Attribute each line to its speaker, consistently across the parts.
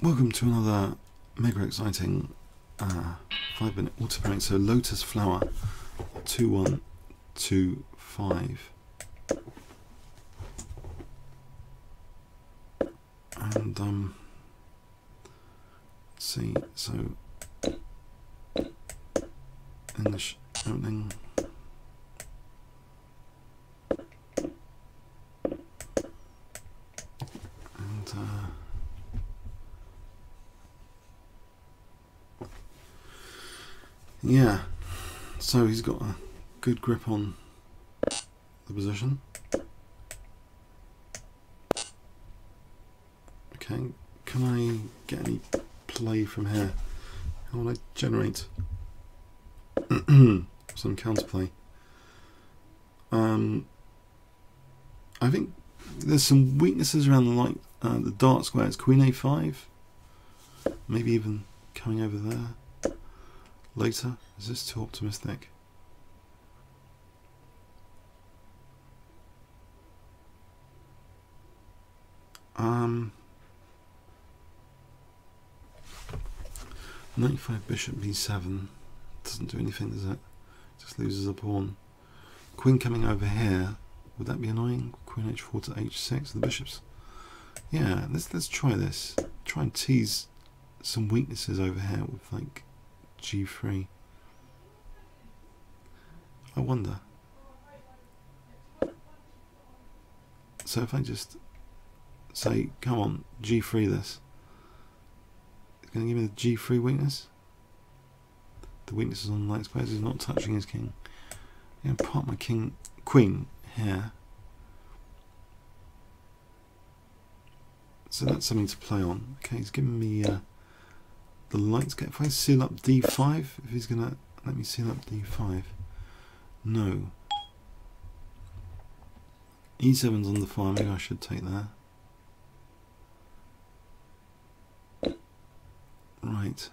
Speaker 1: Welcome to another mega exciting 5-minute auto pairing. So LotusFlower 2125, and let's see. So in the opening. Yeah, so he's got a good grip on the position. Okay, can I get any play from here? How will I generate some counterplay? I think there's some weaknesses around the the dark squares. Queen A5, maybe even coming over there later. Is this too optimistic? Knight5 bishop b7 doesn't do anything, does it? Just loses a pawn. Queen coming over here, would that be annoying? Queen h4 to h6. The bishops. Yeah, let's try this. Try and tease some weaknesses over here with like g3. I wonder. So if I just say, come on, g3 this, it's going to give me the g3 weakness. The weakness is on the light squares. He's not touching his king. I'm going to park my queen here. So that's something to play on. Okay, he's giving me the lights. If I seal up d5, if he's going to let me seal up d5. No. e7's on the fire, maybe I should take that. Right.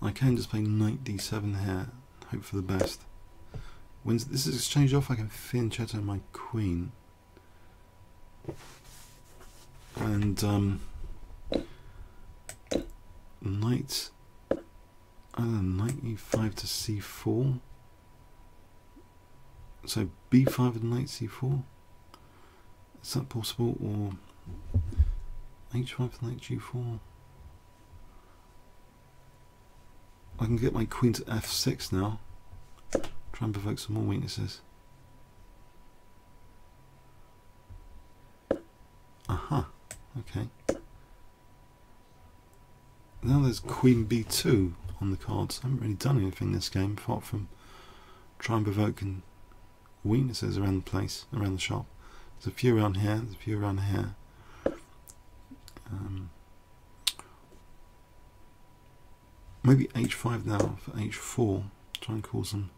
Speaker 1: I can just play knight d7 here, hope for the best. When this is exchanged off, I can fianchetto my queen. And knight e5 to c4. So b5 and knight c4. Is that possible? Or h5 and knight g4. I can get my queen to f6 now. Try and provoke some more weaknesses. Aha. Okay. Now there's queen b2 on the cards. I haven't really done anything this game apart from try and provoke and weaknesses around the place, around the shop. There's a few around here, there's a few around here. Maybe h5 now for h4. Try and cause some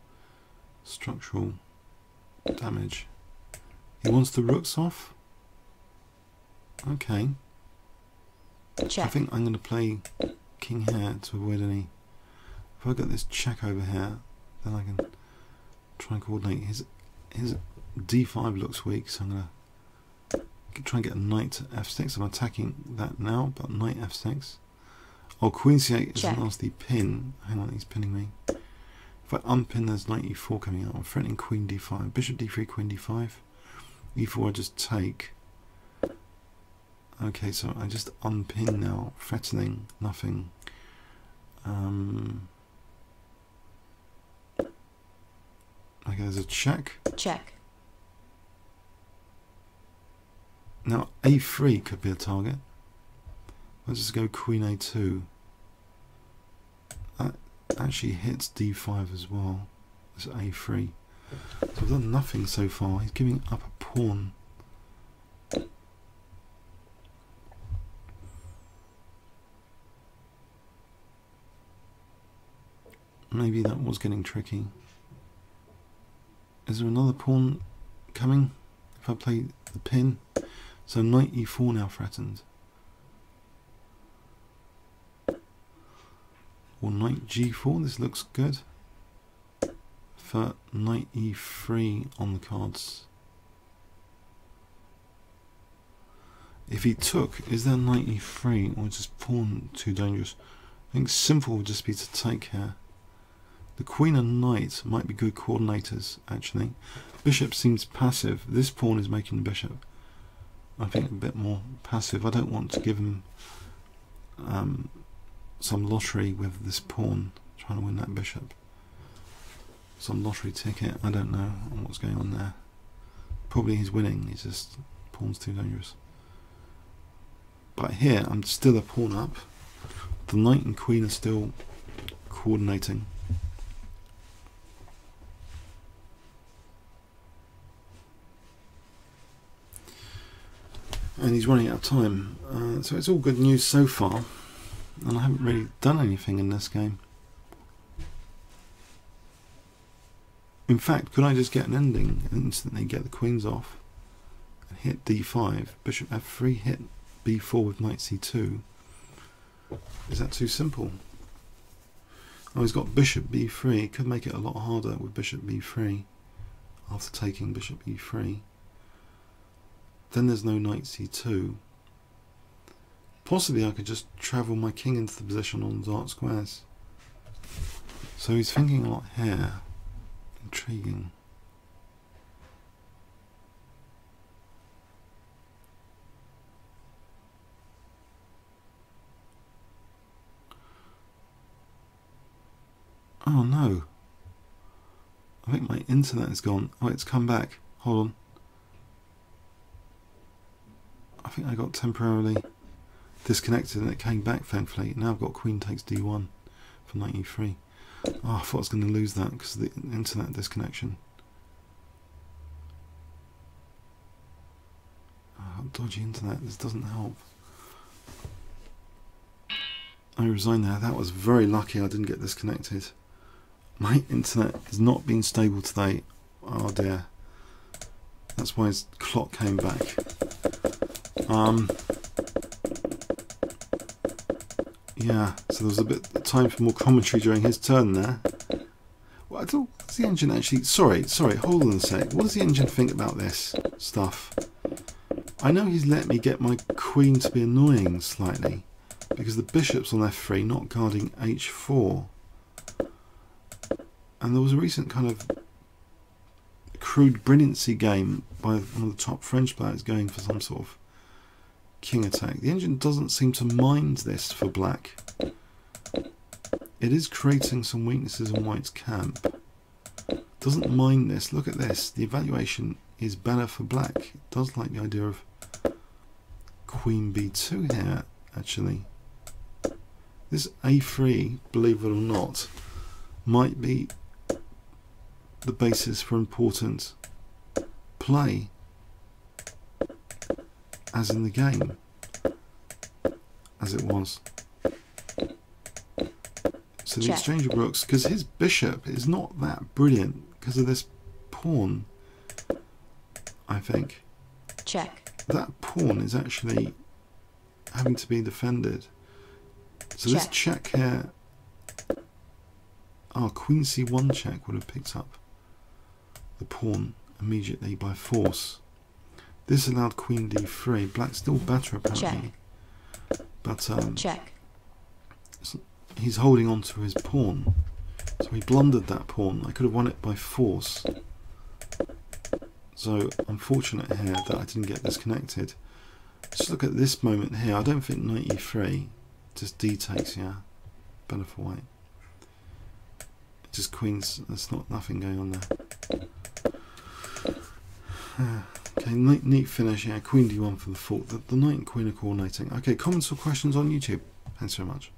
Speaker 1: structural damage. He wants the rooks off. Okay. Check. I think I'm going to play king here to avoid any. If I got this check over here, then I can try and coordinate. His d5 looks weak, so I'm going to try and get a knight to f6. I'm attacking that now, but knight f6. Oh, queen c8 is a nasty pin. Hang on, he's pinning me. If I unpin, there's knight e4 coming out. I'm threatening queen d5. Bishop d3, queen d5. e4 I just take. Okay, so I just unpin now, threatening nothing. Okay, there's a check. Check. Now a3 could be a target. Let's just go queen a2. That actually hits d5 as well. It's a3. So I've done nothing so far. He's giving up a pawn. Maybe that was getting tricky. Is there another pawn coming? If I play the pin. So knight e4 now threatened. Or knight g4, this looks good. For knight e3 on the cards. If he took, is there knight e3 or just pawn too dangerous? I think simple would just be to take here. The queen and knight might be good coordinators, actually. Bishop seems passive. This pawn is making the bishop, I think, a bit more passive. I don't want to give him some lottery with this pawn, trying to win that bishop. Some lottery ticket, I don't know what's going on there. Probably he's winning, he's just, pawn's too dangerous. But here, I'm still a pawn up. The knight and queen are still coordinating. And he's running out of time. So it's all good news so far. And I haven't really done anything in this game. In fact, could I just get an ending and instantly get the queens off and hit d5, bishop f3, hit b4 with knight c2? Is that too simple? Oh, he's got bishop b3. Could make it a lot harder with bishop b3 after taking bishop e3. Then there's no knight c2. Possibly I could just travel my king into the position on dark squares. So he's thinking a lot here. Intriguing. Oh no. I think my internet is gone. Oh, it's come back. Hold on. I think I got temporarily disconnected and it came back, thankfully. Now I've got queen takes d1 for knight e3. Oh, I thought I was going to lose that because of the internet disconnection. Oh, dodgy internet, this doesn't help. I resigned there. That was very lucky I didn't get disconnected. My internet has not been stable today. Oh dear. That's why his clock came back. Yeah, so there was a bit of time for more commentary during his turn there. Well, I thought, what's the engine actually... Sorry, hold on a sec. What does the engine think about this stuff? I know he's let me get my queen to be annoying slightly, because the bishop's on f3, not guarding h4. And there was a recent kind of crude brilliancy game by one of the top French players going for some sort of king attack. The engine doesn't seem to mind this for black. It is creating some weaknesses in white's camp. Doesn't mind this. Look at this. The evaluation is better for black. It does like the idea of queen b2 here, actually. This a3, believe it or not, might be the basis for important play, as in the game, as it was. So the exchange of rooks, because his bishop is not that brilliant because of this pawn, I think.
Speaker 2: Check.
Speaker 1: That pawn is actually having to be defended. So this check here, queen c1 check would have picked up the pawn immediately by force. This allowed queen d3. Black's still better apparently. But he's holding on to his pawn. So he blundered that pawn. I could have won it by force. So unfortunate here that I didn't get disconnected. Just look at this moment here. I don't think knight e3. Just d takes, yeah. Better for white. Just queens. There's nothing going on there. Okay, neat finish. Yeah, queen d1 for the fault. The knight and queen are coordinating. Okay, comments or questions on YouTube? Thanks very much.